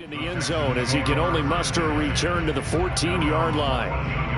In the end zone as he can only muster a return to the 14-yard line.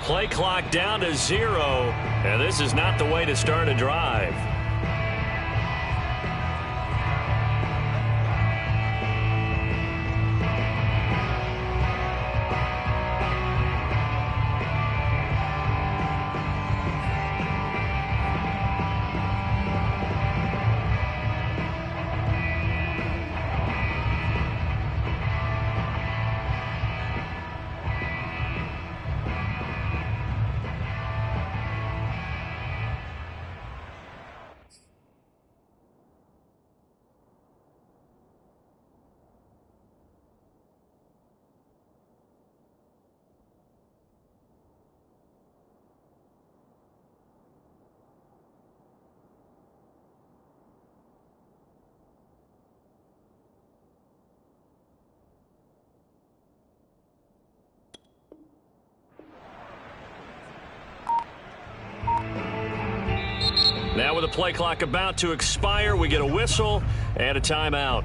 Play clock down to 0, and this is not the way to start a drive. Now with the play clock about to expire, we get a whistle and a timeout.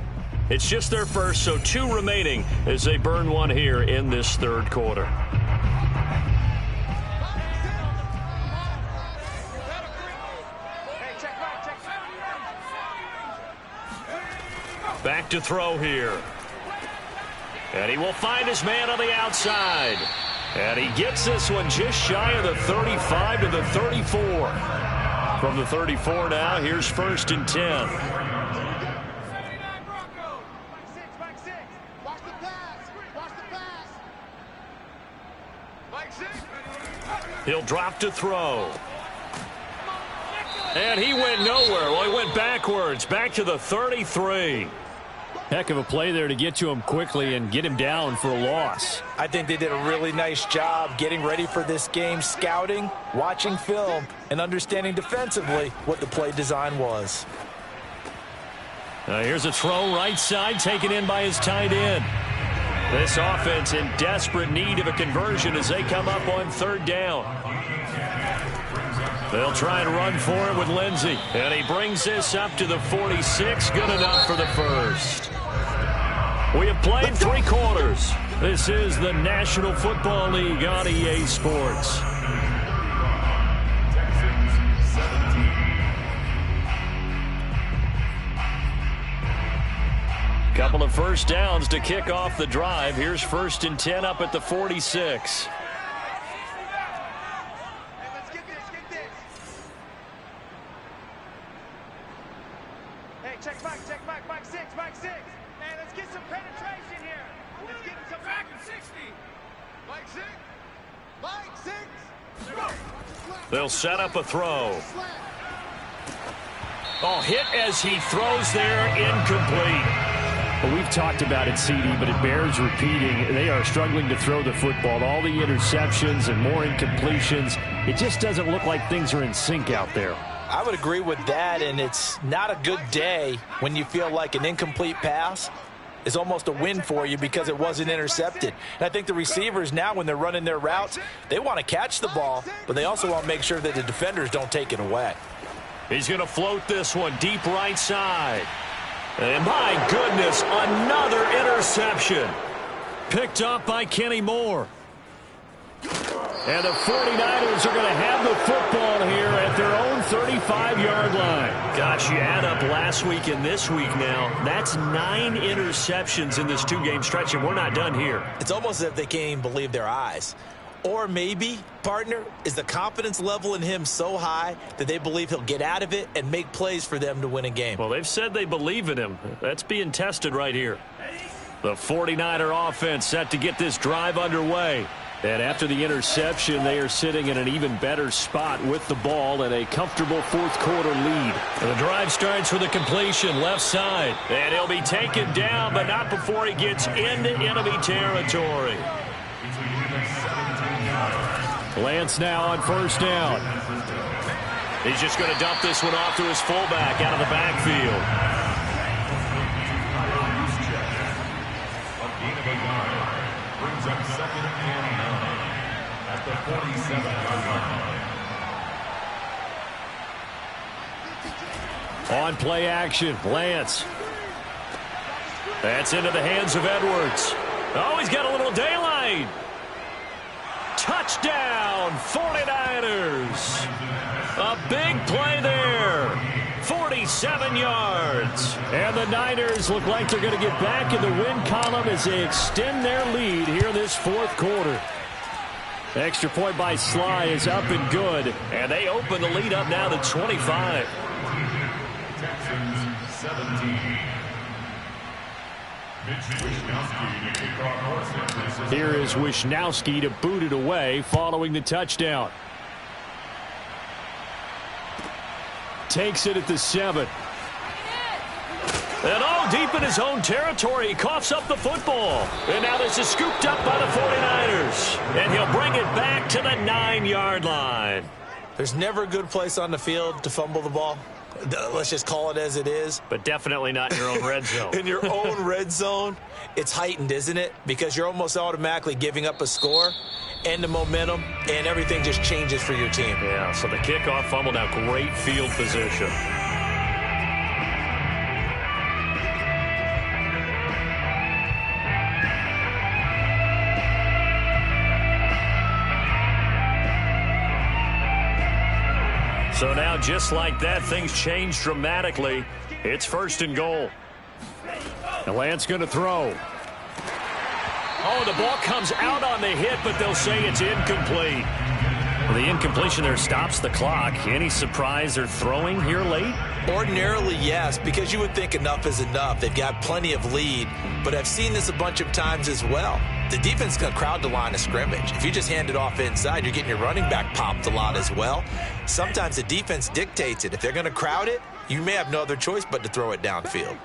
It's just their first, so 2 remaining as they burn one here in this third quarter. Back to throw here. And he will find his man on the outside. And he gets this one just shy of the 35 to the 34. From the 34 now, here's 1st and 10. He'll drop to throw. And he went nowhere. Well, he went backwards, back to the 33. Heck of a play there to get to him quickly and get him down for a loss. I think they did a really nice job getting ready for this game, scouting, watching film, and understanding defensively what the play design was. Here's a throw right side taken in by his tight end. This offense in desperate need of a conversion as they come up on 3rd down. They'll try and run for it with Lindsey. And he brings this up to the 46. Good enough for the first. We have played 3 quarters. This is the National Football League on EA Sports. Couple of first downs to kick off the drive. Here's 1st and 10 up at the 46. They'll set up a throw. Oh, hit as he throws there, incomplete. Well, we've talked about it, CD, but it bears repeating. They are struggling to throw the football. All the interceptions and more incompletions. It just doesn't look like things are in sync out there. I would agree with that, and it's not a good day when you feel like an incomplete pass is almost a win for you because it wasn't intercepted. And I think the receivers now, when they're running their routes, they want to catch the ball, but they also want to make sure that the defenders don't take it away. He's going to float this one deep right side. And my goodness, another interception. Picked up by Kenny Moore. And the 49ers are going to have the football here at their own 35-yard line. Gosh, you add up last week and this week now. That's 9 interceptions in this 2-game stretch, and we're not done here. It's almost as if they can't even believe their eyes. Or maybe, partner, is the confidence level in him so high that they believe he'll get out of it and make plays for them to win a game. Well, they've said they believe in him. That's being tested right here. The 49er offense set to get this drive underway. And after the interception, they are sitting in an even better spot with the ball and a comfortable fourth-quarter lead. The drive starts with a completion left side. And he'll be taken down, but not before he gets into enemy territory. Lance now on first down. He's just going to dump this one off to his fullback out of the backfield. Brings up 2nd and 9 at the 47-yard line. On play action, Lance. That's into the hands of Edwards. Oh, he's got a little daylight. Touchdown, 49ers. A big play there. 47 yards. And the Niners look like they're going to get back in the win column as they extend their lead here in this fourth quarter. Extra point by Sly is up and good. And they open the lead up now to 25. Texans 17. Here is Wishnowski to boot it away following the touchdown. Takes it at the 7. And deep in his own territory, he coughs up the football. And now this is scooped up by the 49ers. And he'll bring it back to the 9-yard line. There's never a good place on the field to fumble the ball. Let's just call it as it is. But definitely not in your own red zone. In your own red zone, it's heightened, isn't it? Because you're almost automatically giving up a score and the momentum, and everything just changes for your team. Yeah, so the kickoff fumble, now great field position. So now, just like that, things change dramatically. It's 1st and goal. And Lance going to throw. Oh, the ball comes out on the hit, but they'll say it's incomplete. Well, the incompletion there stops the clock. Any surprise they're throwing here late? Ordinarily, yes, because you would think enough is enough. They've got plenty of lead, but I've seen this a bunch of times as well. The defense is going to crowd the line of scrimmage. If you just hand it off inside, you're getting your running back popped a lot as well. Sometimes the defense dictates it. If they're going to crowd it, you may have no other choice but to throw it downfield.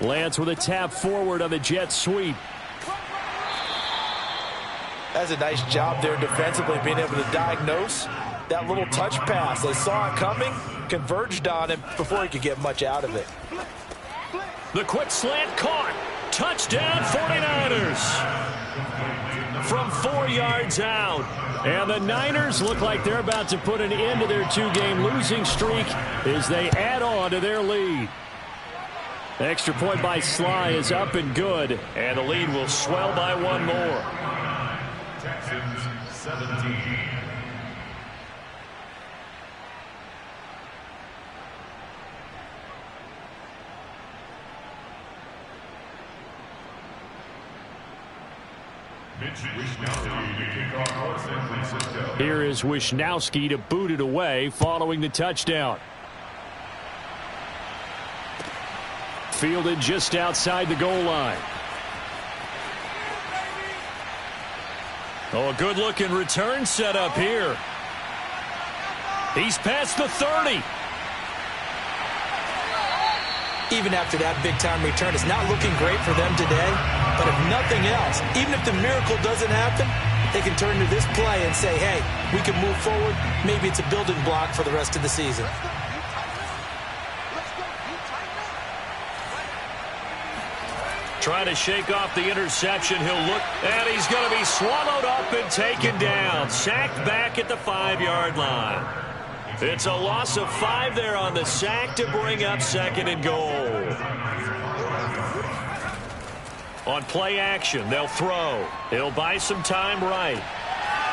Lance with a tap forward on the jet sweep. That's a nice job there defensively, being able to diagnose that little touch pass. They saw it coming, converged on him before he could get much out of it. The quick slant caught. Touchdown 49ers from 4 yards out. And the Niners look like they're about to put an end to their 2-game losing streak as they add on to their lead. Extra point by Sly is up and good. And the lead will swell by one more. Texans 17. Here is Wishnowski to boot it away following the touchdown. Fielded just outside the goal line. Oh, a good-looking return set up here. He's past the 30. Even after that big-time return, it's not looking great for them today. But if nothing else, even if the miracle doesn't happen, they can turn to this play and say, hey, we can move forward. Maybe it's a building block for the rest of the season. Trying to shake off the interception. He'll look, and he's going to be swallowed up and taken down. Sacked back at the 5-yard line. It's a loss of 5 there on the sack to bring up 2nd and goal. On play action, they'll throw. He'll buy some time right.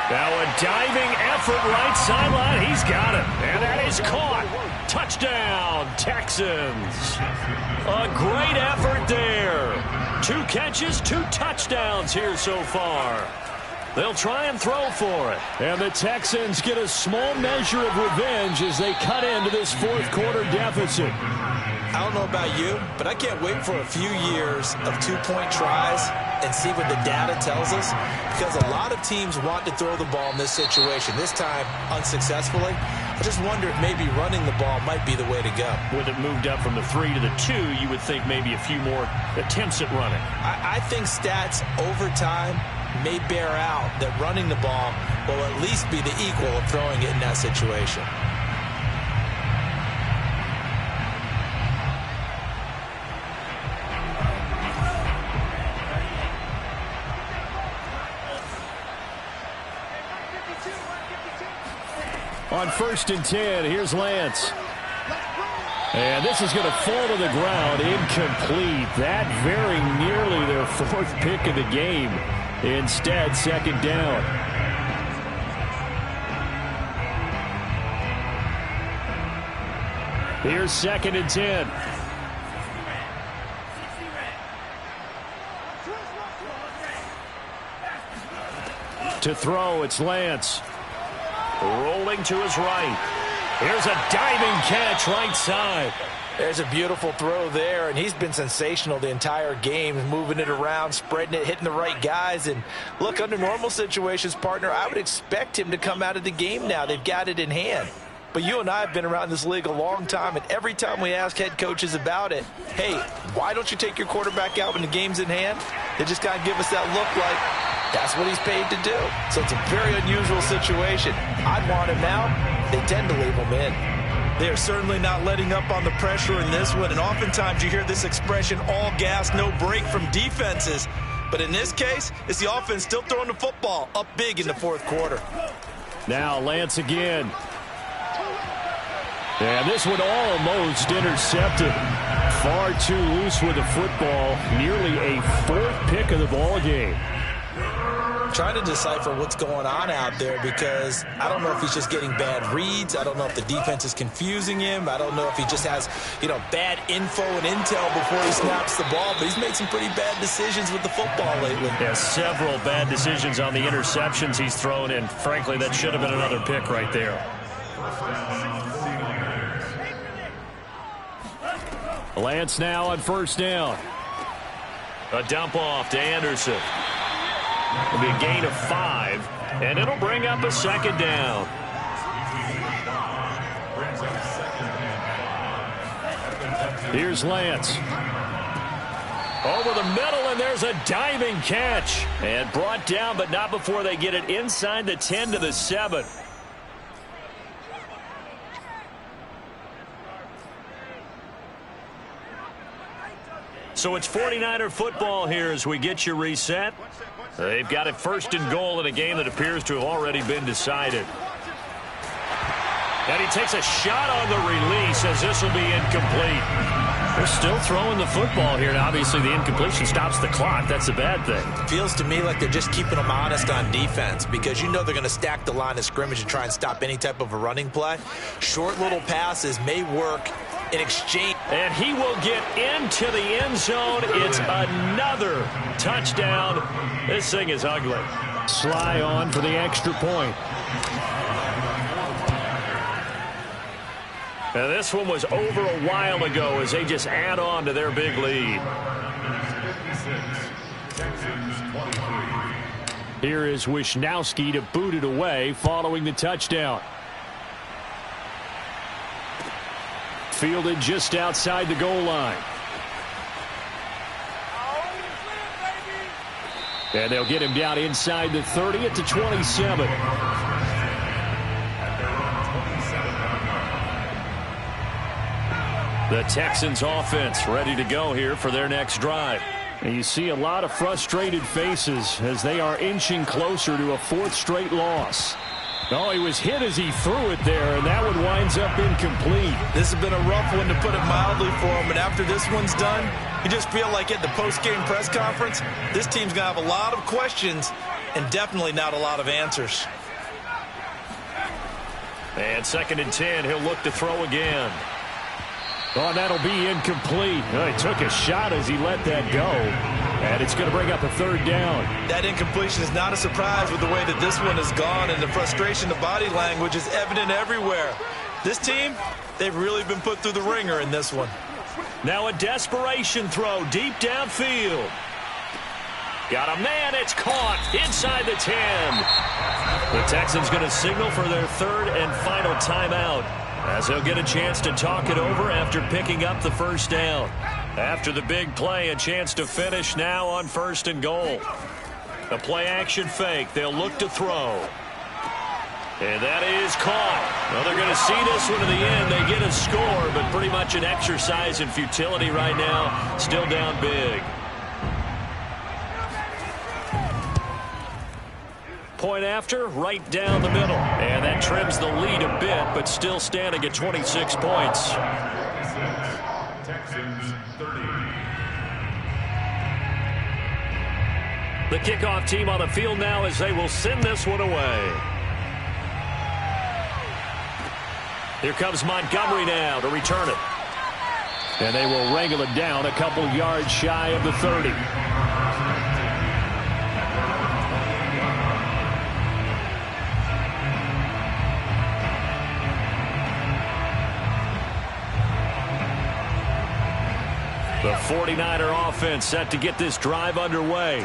Now a diving effort right sideline. He's got it. And that is caught. Touchdown, Texans. A great effort there. 2 catches, 2 touchdowns here so far. They'll try and throw for it. And the Texans get a small measure of revenge as they cut into this 4th quarter deficit. I don't know about you, but I can't wait for a few years of two-point tries and see what the data tells us, because a lot of teams want to throw the ball in this situation, this time unsuccessfully. I just wonder if maybe running the ball might be the way to go. With it moved up from the 3 to the 2, you would think maybe a few more attempts at running. I think stats over time may bear out that running the ball will at least be the equal of throwing it in that situation. On 1st and 10, here's Lance. And this is going to fall to the ground, incomplete. That very nearly their 4th pick of the game. Instead, 2nd down. Here's 2nd and 10. To throw, it's Lance. Rolling to his right. Here's a diving catch right side. There's a beautiful throw there, and he's been sensational the entire game, moving it around, spreading it, hitting the right guys. And look, under normal situations, partner, I would expect him to come out of the game now. They've got it in hand. But you and I have been around this league a long time, and every time we ask head coaches about it, hey, why don't you take your quarterback out when the game's in hand? They just kind of give us that look like that's what he's paid to do. So it's a very unusual situation. I'd want him out. They tend to leave him in. They are certainly not letting up on the pressure in this one, and oftentimes you hear this expression, all gas, no break from defenses. But in this case, it's the offense still throwing the football up big in the 4th quarter. Now Lance again. And this one almost intercepted. Far too loose with the football. Nearly a 4th pick of the ball game. Trying to decipher what's going on out there, because I don't know if he's just getting bad reads. I don't know if the defense is confusing him. I don't know if he just has, bad info and intel before he snaps the ball. But he's made some pretty bad decisions with the football lately. Yeah, several bad decisions on the interceptions he's thrown in. Frankly, that should have been another pick right there. Lance now on 1st down. A dump off to Anderson. It'll be a gain of 5, and it'll bring up a 2nd down. Here's Lance. Over the middle, and there's a diving catch. And brought down, but not before they get it inside the 10 to the 7. So it's 49er football here as we get you reset. They've got it 1st and goal in a game that appears to have already been decided. And he takes a shot on the release as this will be incomplete. They're still throwing the football here, and obviously the incompletion stops the clock. That's a bad thing. Feels to me like they're just keeping them honest on defense, because they're going to stack the line of scrimmage and try and stop any type of a running play. Short little passes may work in exchange. And he will get into the end zone. It's another touchdown. This thing is ugly. Sly on for the extra point. And this one was over a while ago as they just add on to their big lead. Here is Wisnowski to boot it away following the touchdown. Fielded just outside the goal line. And they'll get him down inside the 30 at the 27. The Texans offense ready to go here for their next drive. And you see a lot of frustrated faces as they are inching closer to a 4th straight loss. Oh, he was hit as he threw it there, and that one winds up incomplete. This has been a rough one, to put it mildly, for him. And after this one's done, you just feel like at the post-game press conference, this team's going to have a lot of questions and definitely not a lot of answers. And 2nd and 10, he'll look to throw again. Oh, that'll be incomplete. Oh, he took a shot as he let that go. And it's going to bring up a 3rd down. That incompletion is not a surprise with the way that this one has gone, and the frustration, the body language is evident everywhere. This team, they've really been put through the ringer in this one. Now a desperation throw deep downfield. Got a man. It's caught inside the 10. The Texans going to signal for their third and final timeout, as they'll get a chance to talk it over after picking up the first down. After the big play, a chance to finish now on 1st and goal. A play-action fake. They'll look to throw. And that is caught. Well, they're going to see this one to the end. They get a score, but pretty much an exercise in futility right now. Still down big. Point after, right down the middle. And that trims the lead a bit, but still standing at 26 points. Texans 30. The kickoff team on the field now as they will send this one away. Here comes Montgomery now to return it. And they will wrangle it down a couple yards shy of the 30. The 49er offense set to get this drive underway.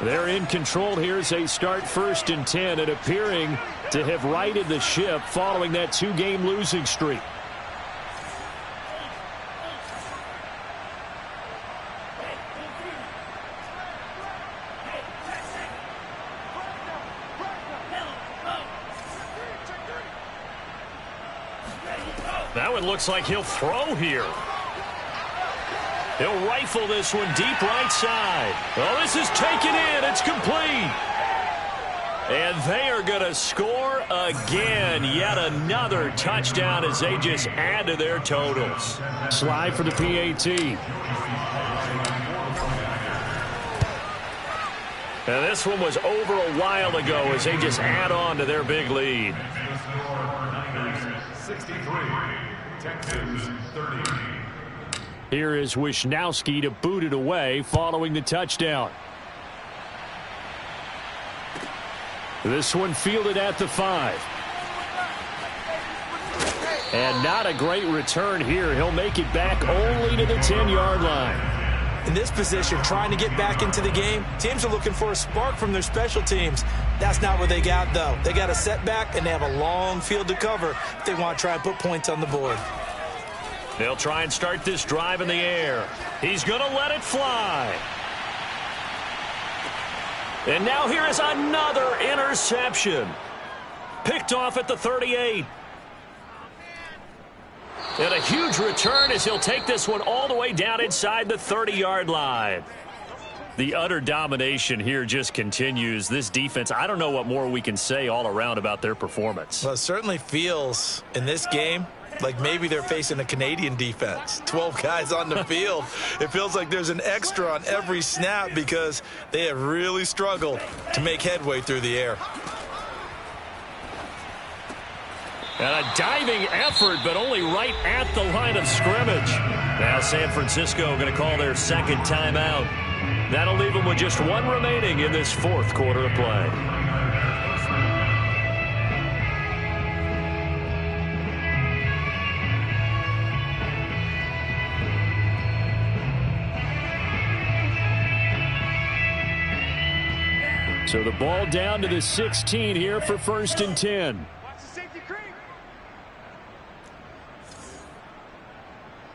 They're in control here as they start 1st and 10 and appearing to have righted the ship following that 2-game losing streak. That one looks like he'll throw here. He'll rifle this one deep right side. Oh, this is taken in. It's complete. And they are going to score again. Yet another touchdown as they just add to their totals. Slide for the PAT. And this one was over a while ago as they just add on to their big lead. 63. Texans 30. Here is Wisnowski to boot it away following the touchdown. This one fielded at the 5. And not a great return here. He'll make it back only to the 10-yard line. In this position, trying to get back into the game, teams are looking for a spark from their special teams. That's not what they got, though. They got a setback, and they have a long field to cover if they want to try and put points on the board. They'll try and start this drive in the air. He's going to let it fly. And now here is another interception. Picked off at the 38. And a huge return as he'll take this one all the way down inside the 30-yard line. The utter domination here just continues. This defense, I don't know what more we can say all around about their performance. Well, it certainly feels in this game like maybe they're facing a Canadian defense. 12 guys on the field. It feels like there's an extra on every snap because they have really struggled to make headway through the air. And a diving effort, but only right at the line of scrimmage. Now San Francisco going to call their second timeout. That'll leave them with just one remaining in this 4th quarter of play. So the ball down to the 16 here for 1st and 10. Watch the safety creep.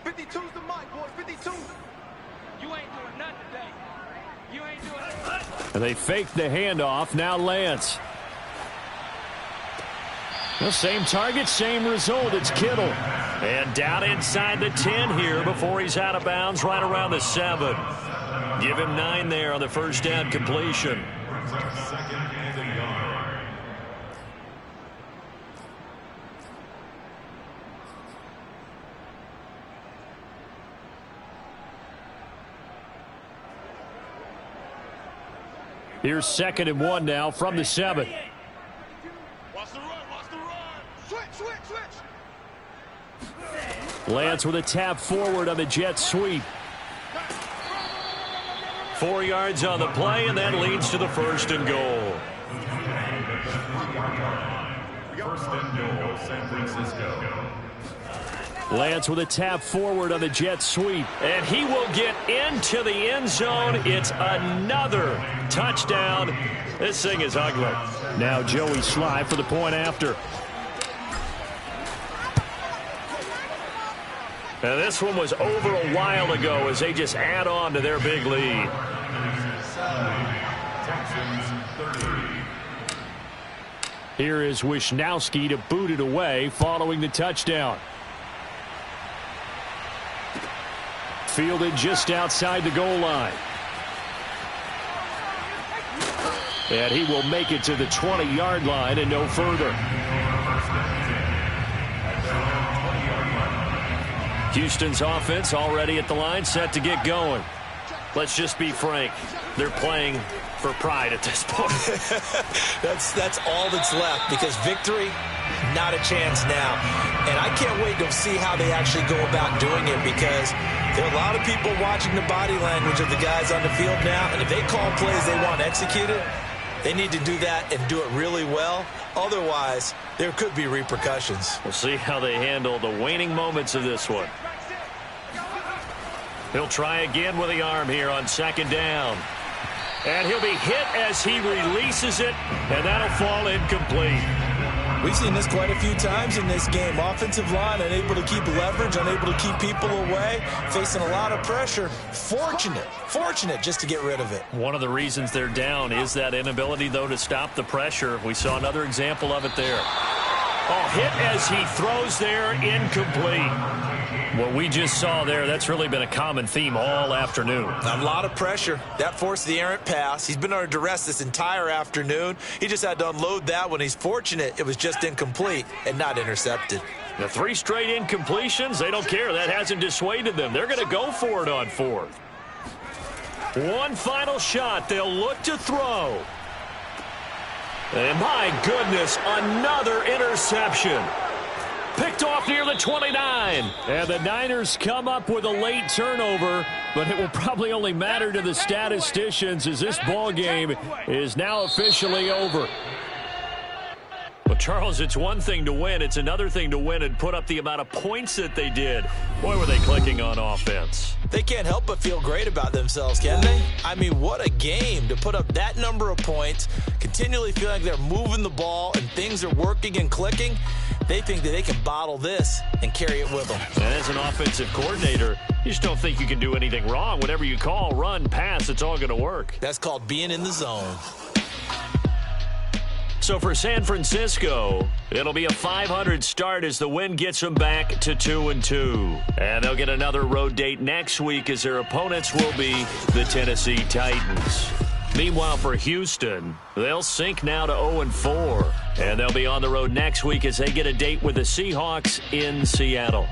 52's the mic, boys. 52. You ain't doing nothing today. You ain't doing nothing. And they fake the handoff. Now Lance. The same target, same result. It's Kittle. And down inside the 10 here before he's out of bounds right around the 7. Give him 9 there on the first down completion. Second and a yard. Here's 2nd and 1 now from the 7. Watch the run. Watch the run. Switch. Lance with a tap forward on the jet sweep. 4 yards on the play, and that leads to the 1st and goal. 1st and goal, San Francisco. Lance with a tap forward on the jet sweep. And he will get into the end zone. It's another touchdown. This thing is ugly. Now Joey Sly for the point after. And this one was over a while ago as they just add on to their big lead. Here is Wisnowski to boot it away following the touchdown. Fielded just outside the goal line. And he will make it to the 20-yard line and no further. Houston's offense already at the line, set to get going. Let's just be frank. They're playing for pride at this point. That's all that's left, because victory, not a chance now. And I can't wait to see how they actually go about doing it, because there are a lot of people watching the body language of the guys on the field now, and if they call plays they want executed, they need to do that and do it really well. Otherwise, there could be repercussions. We'll see how they handle the waning moments of this one. He'll try again with the arm here on second down. And he'll be hit as he releases it, and that'll fall incomplete. We've seen this quite a few times in this game. Offensive line unable to keep leverage, unable to keep people away, facing a lot of pressure. Fortunate just to get rid of it. One of the reasons they're down is that inability, though, to stop the pressure. We saw another example of it there. Oh, hit as he throws there, incomplete. What we just saw there, that's really been a common theme all afternoon. A lot of pressure. That forced the errant pass. He's been under duress this entire afternoon. He just had to unload that one. He's fortunate it was just incomplete and not intercepted. The 3 straight incompletions, they don't care. That hasn't dissuaded them. They're going to go for it on 4th. One final shot. They'll look to throw. And my goodness, another interception. Picked off near the 29. And the Niners come up with a late turnover, but it will probably only matter to the statisticians as this ball game is now officially over. Well, Charles, it's one thing to win. It's another thing to win and put up the amount of points that they did. Boy, were they clicking on offense. They can't help but feel great about themselves, can they? I mean, what a game to put up that number of points, continually feel like they're moving the ball and things are working and clicking. They think that they can bottle this and carry it with them. And as an offensive coordinator, you just don't think you can do anything wrong. Whatever you call, run, pass, it's all going to work. That's called being in the zone. So for San Francisco, it'll be a 500 start as the win gets them back to 2-2. And they'll get another road date next week as their opponents will be the Tennessee Titans. Meanwhile, for Houston, they'll sink now to 0-4. And they'll be on the road next week as they get a date with the Seahawks in Seattle.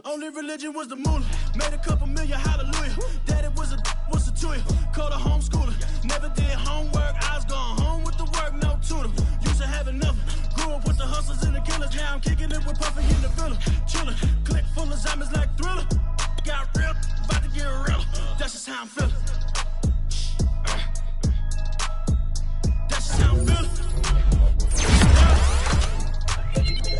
Only religion was the moolah. Made a couple million, hallelujah. Daddy was a to you. Called a homeschooler. Never did homework. I was going home with the work, no tutor. Used to have enough. Grew up with the hustlers and the killers. Now I'm kicking it with Puffy in the villa. Chillin'. Click full of zombies like Thriller. Got real. About to get real. That's just how I'm feeling. That's just how I'm feeling.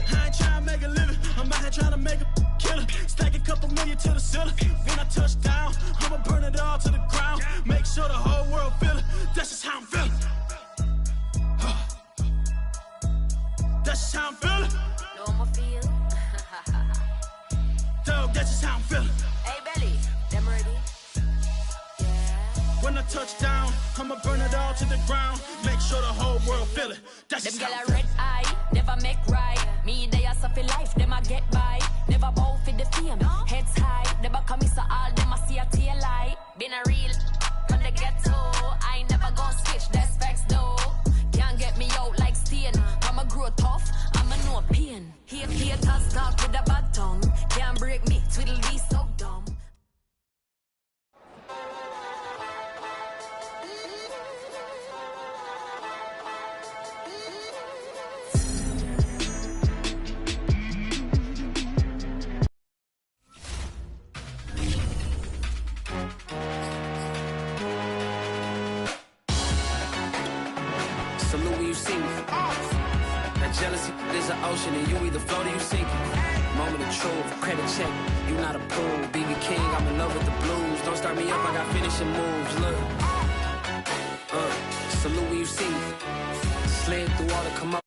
I ain't trying to make a living. I'm out here trying to make a killing. Stack a couple million to the ceiling. When I touch down, I'ma burn it all to the ground. Make sure the whole world feel it. That's just how I'm feeling. to the ground, make sure the whole world feel it. That's Them just girl how a red eye, never make right. Me, they are suffer life, them a get by. Never bow for the fame, heads high. Never come so all them a see a tail light. Been a real from the ghetto. I ain't never gon' switch, that's facts though. Can't get me out like stain. I'ma grow tough, I'ma know pain. Haters talk with a bad tongue. Can't break me, twiddle these so dumb. Salute when you see me. That jealousy is an ocean, and you either float or you sink it. Moment of truth, credit check. You not a pool, BB King. I'm in love with the blues. Don't start me up, I got finishing moves. Look, salute when you see me. Slid through all the come up.